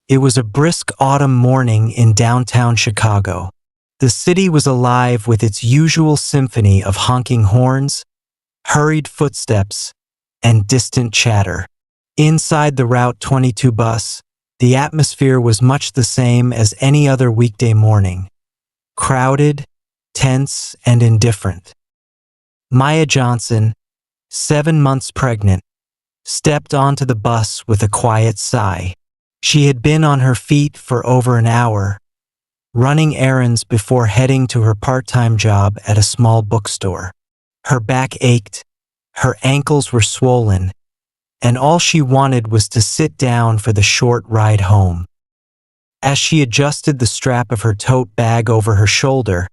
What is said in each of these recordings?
It was a brisk autumn morning in downtown Chicago. The city was alive with its usual symphony of honking horns, hurried footsteps, and distant chatter. Inside the Route 22 bus, the atmosphere was much the same as any other weekday morning. Crowded, tense, and indifferent. Maya Johnson, 7 months pregnant, stepped onto the bus with a quiet sigh. She had been on her feet for over an hour, running errands before heading to her part-time job at a small bookstore. Her back ached, her ankles were swollen, and all she wanted was to sit down for the short ride home. As she adjusted the strap of her tote bag over her shoulder,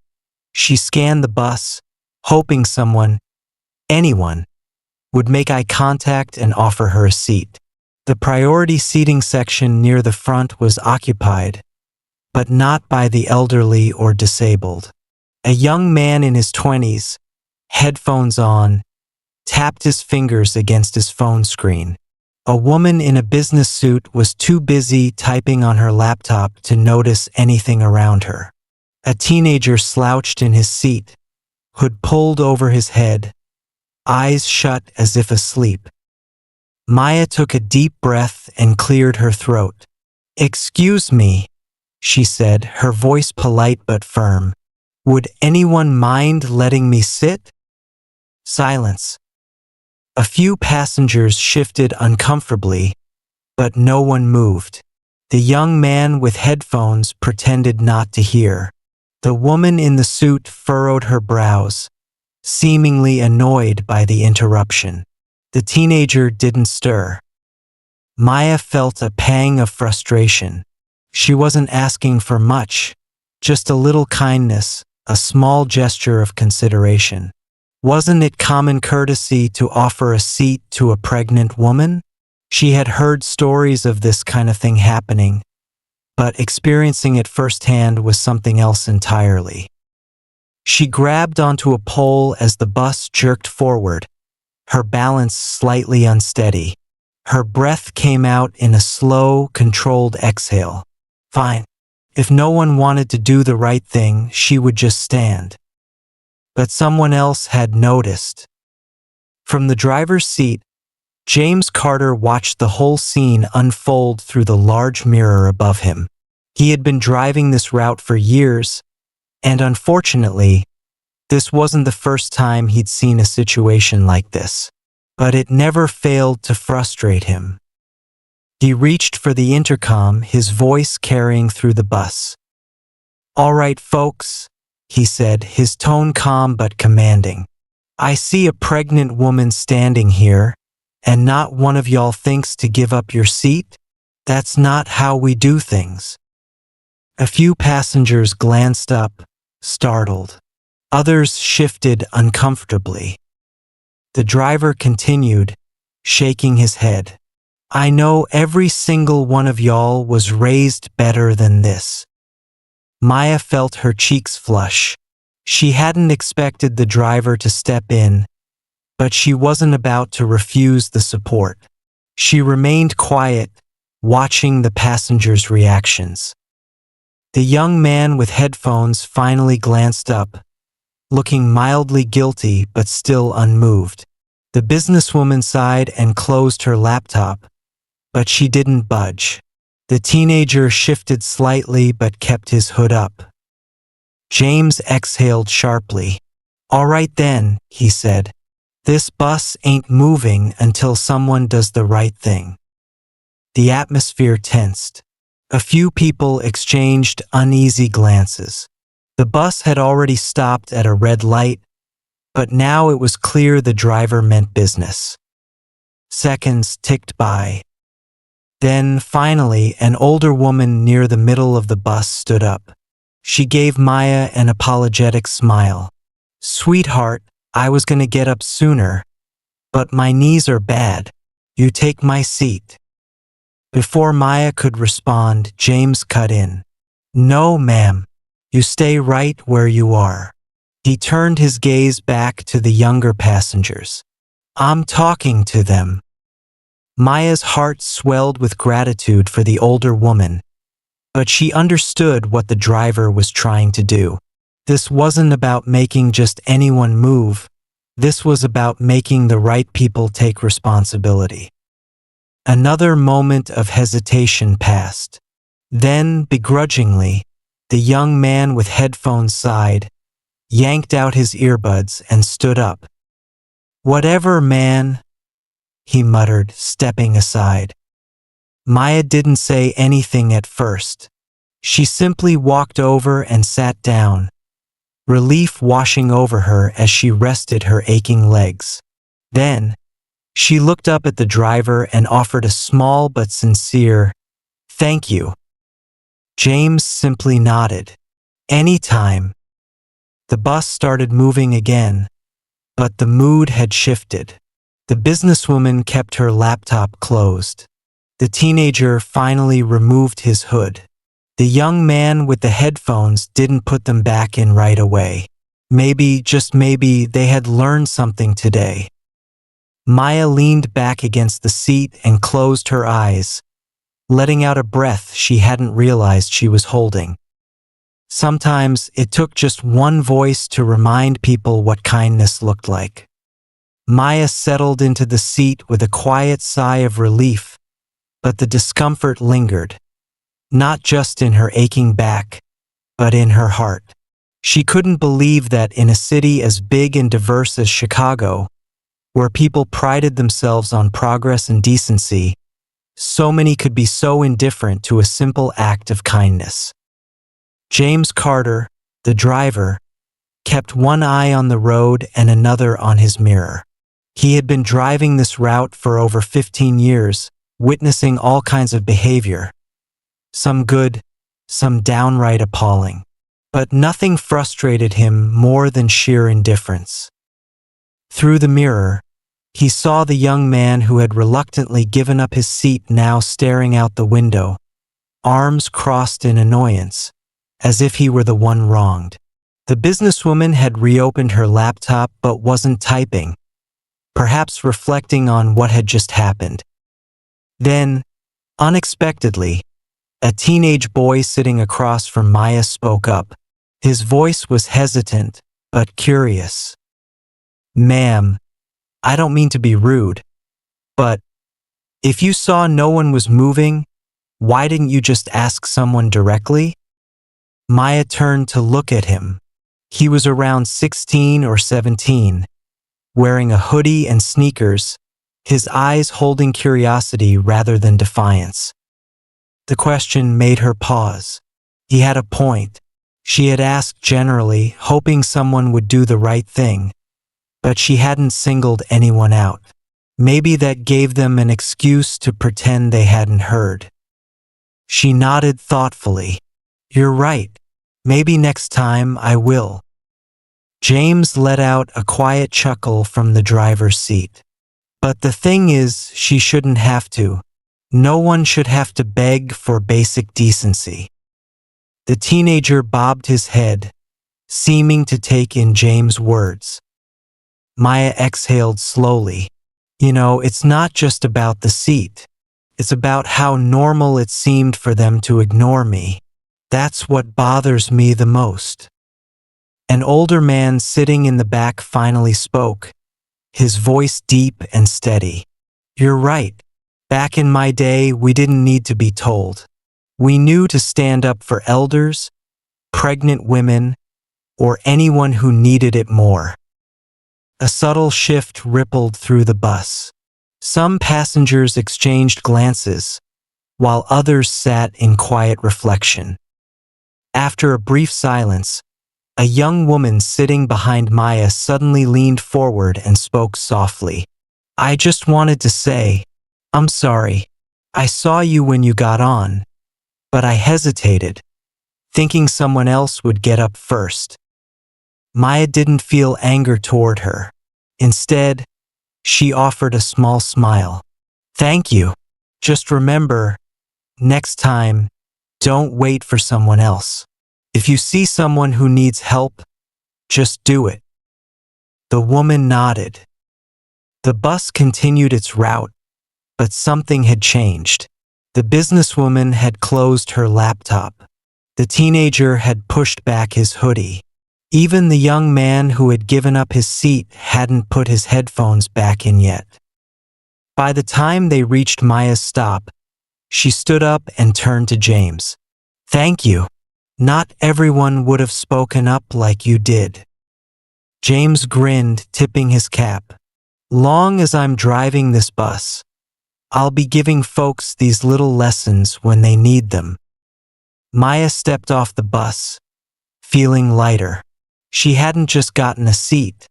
she scanned the bus, hoping someone, anyone, would make eye contact and offer her a seat. The priority seating section near the front was occupied, but not by the elderly or disabled. A young man in his 20s, headphones on, tapped his fingers against his phone screen. A woman in a business suit was too busy typing on her laptop to notice anything around her. A teenager slouched in his seat, hood pulled over his head, eyes shut as if asleep. Maya took a deep breath and cleared her throat. "Excuse me," she said, her voice polite but firm. "Would anyone mind letting me sit?" Silence. A few passengers shifted uncomfortably, but no one moved. The young man with headphones pretended not to hear. The woman in the suit furrowed her brows, seemingly annoyed by the interruption. The teenager didn't stir. Maya felt a pang of frustration. She wasn't asking for much, just a little kindness, a small gesture of consideration. Wasn't it common courtesy to offer a seat to a pregnant woman? She had heard stories of this kind of thing happening, but experiencing it firsthand was something else entirely. She grabbed onto a pole as the bus jerked forward, her balance slightly unsteady. Her breath came out in a slow, controlled exhale. Fine. If no one wanted to do the right thing, she would just stand. But someone else had noticed. From the driver's seat, James Carter watched the whole scene unfold through the large mirror above him. He had been driving this route for years, and unfortunately, this wasn't the first time he'd seen a situation like this. But it never failed to frustrate him. He reached for the intercom, his voice carrying through the bus. "All right, folks," he said, his tone calm but commanding. "I see a pregnant woman standing here, and not one of y'all thinks to give up your seat? That's not how we do things." A few passengers glanced up, startled. Others shifted uncomfortably. The driver continued, shaking his head. "I know every single one of y'all was raised better than this." Maya felt her cheeks flush. She hadn't expected the driver to step in, but she wasn't about to refuse the support. She remained quiet, watching the passengers' reactions. The young man with headphones finally glanced up, looking mildly guilty but still unmoved. The businesswoman sighed and closed her laptop, but she didn't budge. The teenager shifted slightly but kept his hood up. James exhaled sharply. "All right then," he said. "This bus ain't moving until someone does the right thing." The atmosphere tensed. A few people exchanged uneasy glances. The bus had already stopped at a red light, but now it was clear the driver meant business. Seconds ticked by. Then, finally, an older woman near the middle of the bus stood up. She gave Maya an apologetic smile. "Sweetheart, I was gonna get up sooner, but my knees are bad. You take my seat." Before Maya could respond, James cut in. "No, ma'am. You stay right where you are." He turned his gaze back to the younger passengers. "I'm talking to them." Maya's heart swelled with gratitude for the older woman, but she understood what the driver was trying to do. This wasn't about making just anyone move. This was about making the right people take responsibility. Another moment of hesitation passed. Then, begrudgingly, the young man with headphones sighed, yanked out his earbuds, and stood up. "Whatever, man," he muttered, stepping aside. Maya didn't say anything at first. She simply walked over and sat down, relief washing over her as she rested her aching legs. Then, she looked up at the driver and offered a small but sincere, "Thank you." James simply nodded. "Anytime." The bus started moving again, but the mood had shifted. The businesswoman kept her laptop closed. The teenager finally removed his hood. The young man with the headphones didn't put them back in right away. Maybe, just maybe, they had learned something today. Maya leaned back against the seat and closed her eyes, letting out a breath she hadn't realized she was holding. Sometimes it took just one voice to remind people what kindness looked like. Maya settled into the seat with a quiet sigh of relief, but the discomfort lingered, not just in her aching back, but in her heart. She couldn't believe that in a city as big and diverse as Chicago, where people prided themselves on progress and decency, so many could be so indifferent to a simple act of kindness. James Carter, the driver, kept one eye on the road and another on his mirror. He had been driving this route for over 15 years, witnessing all kinds of behavior. Some good, some downright appalling. But nothing frustrated him more than sheer indifference. Through the mirror, he saw the young man who had reluctantly given up his seat now staring out the window, arms crossed in annoyance, as if he were the one wronged. The businesswoman had reopened her laptop but wasn't typing, perhaps reflecting on what had just happened. Then, unexpectedly, a teenage boy sitting across from Maya spoke up. His voice was hesitant, but curious. "Ma'am, I don't mean to be rude, but if you saw no one was moving, why didn't you just ask someone directly?" Maya turned to look at him. He was around 16 or 17, wearing a hoodie and sneakers, his eyes holding curiosity rather than defiance. The question made her pause. He had a point. She had asked generally, hoping someone would do the right thing, but she hadn't singled anyone out. Maybe that gave them an excuse to pretend they hadn't heard. She nodded thoughtfully. "You're right. Maybe next time I will." James let out a quiet chuckle from the driver's seat. But the thing is, she shouldn't have to. No one should have to beg for basic decency. The teenager bobbed his head, seeming to take in James' words. Maya exhaled slowly. "You know, it's not just about the seat. It's about how normal it seemed for them to ignore me. That's what bothers me the most." An older man sitting in the back finally spoke, his voice deep and steady. "You're right. Back in my day, we didn't need to be told. We knew to stand up for elders, pregnant women, or anyone who needed it more." A subtle shift rippled through the bus. Some passengers exchanged glances, while others sat in quiet reflection. After a brief silence, a young woman sitting behind Maya suddenly leaned forward and spoke softly. "I just wanted to say, I'm sorry. I saw you when you got on, but I hesitated, thinking someone else would get up first." Maya didn't feel anger toward her. Instead, she offered a small smile. "Thank you. Just remember, next time, don't wait for someone else. If you see someone who needs help, just do it." The woman nodded. The bus continued its route, But something had changed. The businesswoman had closed her laptop. The teenager had pushed back his hoodie. Even the young man who had given up his seat hadn't put his headphones back in yet. By the time they reached Maya's stop, she stood up and turned to James. "Thank you. Not everyone would have spoken up like you did." James grinned, tipping his cap. "Long as I'm driving this bus, I'll be giving folks these little lessons when they need them." Maya stepped off the bus, feeling lighter. She hadn't just gotten a seat.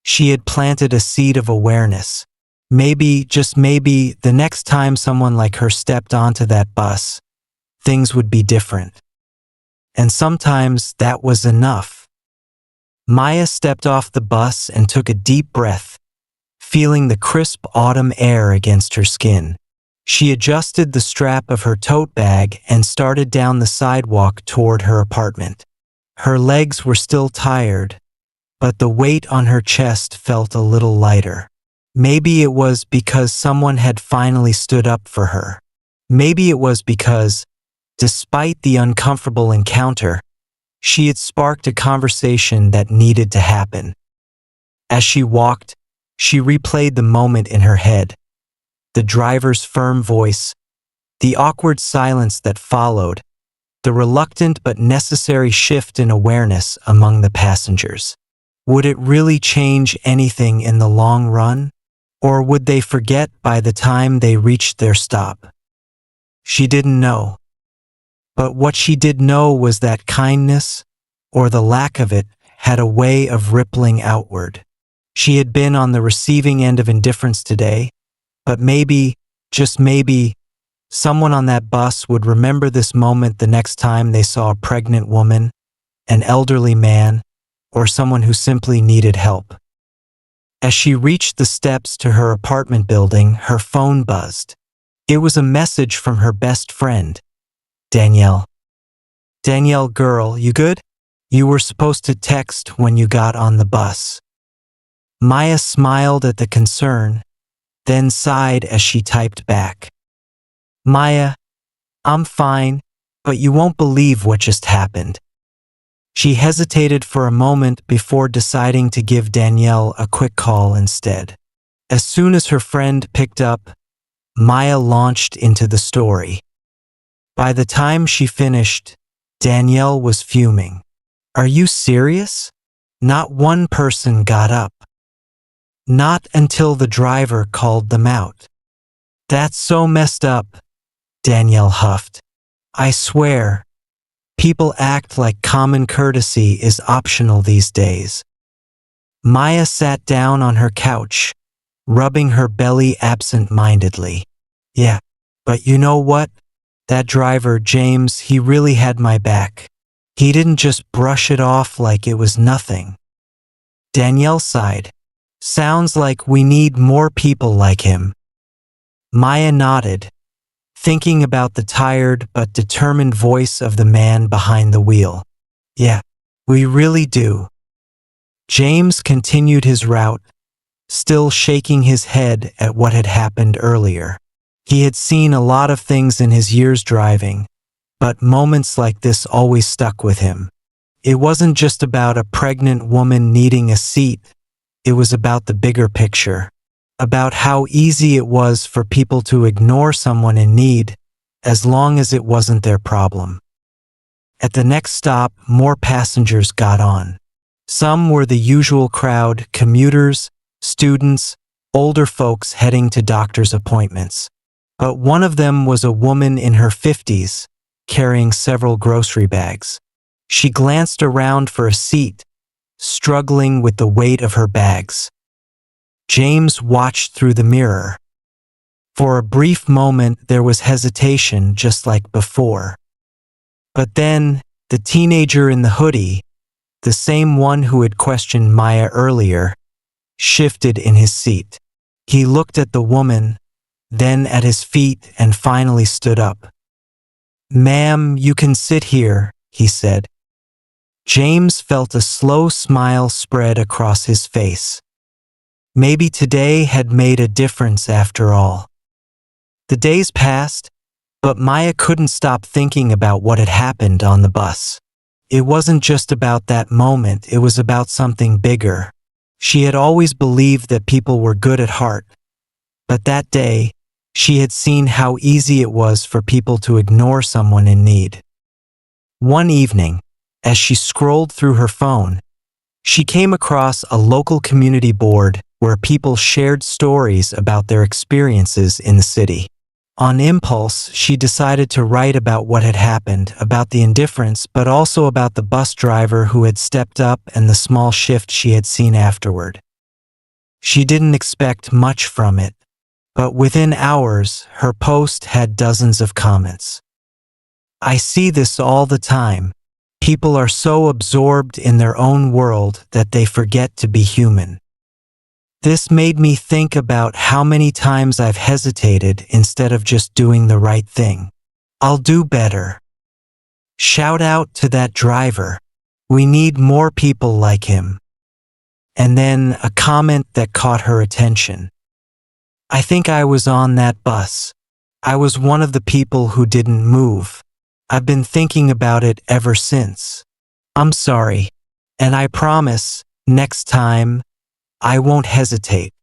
She had planted a seed of awareness. Maybe, just maybe, the next time someone like her stepped onto that bus, things would be different. And sometimes that was enough. Maya stepped off the bus and took a deep breath, feeling the crisp autumn air against her skin. She adjusted the strap of her tote bag and started down the sidewalk toward her apartment. Her legs were still tired, but the weight on her chest felt a little lighter. Maybe it was because someone had finally stood up for her. Maybe it was because, despite the uncomfortable encounter, she had sparked a conversation that needed to happen. As she walked, she replayed the moment in her head. The driver's firm voice, the awkward silence that followed, the reluctant but necessary shift in awareness among the passengers. Would it really change anything in the long run? Or would they forget by the time they reached their stop? She didn't know. But what she did know was that kindness, or the lack of it, had a way of rippling outward. She had been on the receiving end of indifference today, but maybe, just maybe, someone on that bus would remember this moment the next time they saw a pregnant woman, an elderly man, or someone who simply needed help. As she reached the steps to her apartment building, her phone buzzed. It was a message from her best friend, Danielle. "Danielle, girl, you good? You were supposed to text when you got on the bus." Maya smiled at the concern, then sighed as she typed back. "Maya, I'm fine, but you won't believe what just happened." She hesitated for a moment before deciding to give Danielle a quick call instead. As soon as her friend picked up, Maya launched into the story. By the time she finished, Danielle was fuming. "Are you serious? Not one person got up. Not until the driver called them out. That's so messed up," Danielle huffed. "I swear, people act like common courtesy is optional these days." Maya sat down on her couch, rubbing her belly absent-mindedly. "Yeah, but you know what? That driver, James, he really had my back. He didn't just brush it off like it was nothing." Danielle sighed. "Sounds like we need more people like him." Maya nodded, thinking about the tired but determined voice of the man behind the wheel. "Yeah, we really do." James continued his route, still shaking his head at what had happened earlier. He had seen a lot of things in his years driving, but moments like this always stuck with him. It wasn't just about a pregnant woman needing a seat, it was about the bigger picture. About how easy it was for people to ignore someone in need, as long as it wasn't their problem. At the next stop, more passengers got on. Some were the usual crowd: commuters, students, older folks heading to doctor's appointments. But one of them was a woman in her 50s, carrying several grocery bags. She glanced around for a seat, struggling with the weight of her bags. James watched through the mirror. For a brief moment there was hesitation, just like before. But then, the teenager in the hoodie, the same one who had questioned Maya earlier, shifted in his seat. He looked at the woman, then at his feet, and finally stood up. "Ma'am, you can sit here," he said. James felt a slow smile spread across his face. Maybe today had made a difference after all. The days passed, but Maya couldn't stop thinking about what had happened on the bus. It wasn't just about that moment, it was about something bigger. She had always believed that people were good at heart, but that day, she had seen how easy it was for people to ignore someone in need. One evening, as she scrolled through her phone, she came across a local community board where people shared stories about their experiences in the city. On impulse, she decided to write about what had happened, about the indifference, but also about the bus driver who had stepped up and the small shift she had seen afterward. She didn't expect much from it, but within hours, her post had dozens of comments. I see this all the time. People are so absorbed in their own world that they forget to be human. This made me think about how many times I've hesitated instead of just doing the right thing. I'll do better. Shout out to that driver. We need more people like him. And then a comment that caught her attention. I think I was on that bus. I was one of the people who didn't move. I've been thinking about it ever since. I'm sorry, and I promise, next time, I won't hesitate.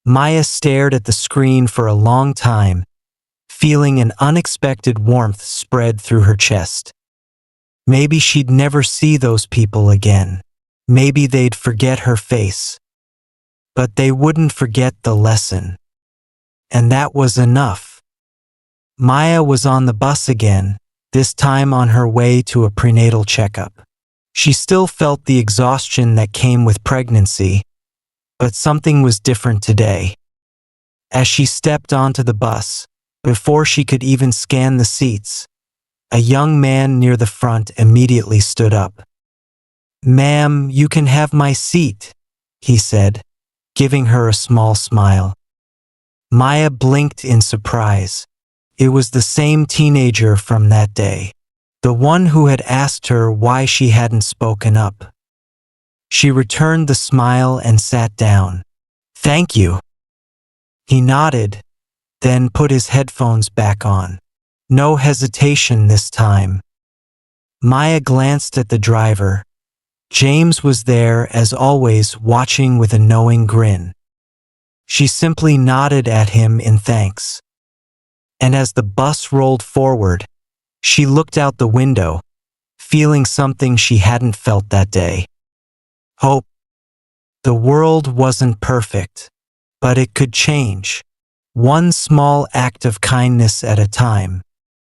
Maya stared at the screen for a long time, feeling an unexpected warmth spread through her chest. Maybe she'd never see those people again. Maybe they'd forget her face. But they wouldn't forget the lesson. And that was enough. Maya was on the bus again, this time on her way to a prenatal checkup. She still felt the exhaustion that came with pregnancy, but something was different today. As she stepped onto the bus, before she could even scan the seats, a young man near the front immediately stood up. "Ma'am, you can have my seat," he said, giving her a small smile. Maya blinked in surprise. It was the same teenager from that day, the one who had asked her why she hadn't spoken up. She returned the smile and sat down. "Thank you." He nodded, then put his headphones back on. No hesitation this time. Maya glanced at the driver. James was there, as always, watching with a knowing grin. She simply nodded at him in thanks. And as the bus rolled forward, she looked out the window, feeling something she hadn't felt that day. Hope. The world wasn't perfect, but it could change, one small act of kindness at a time.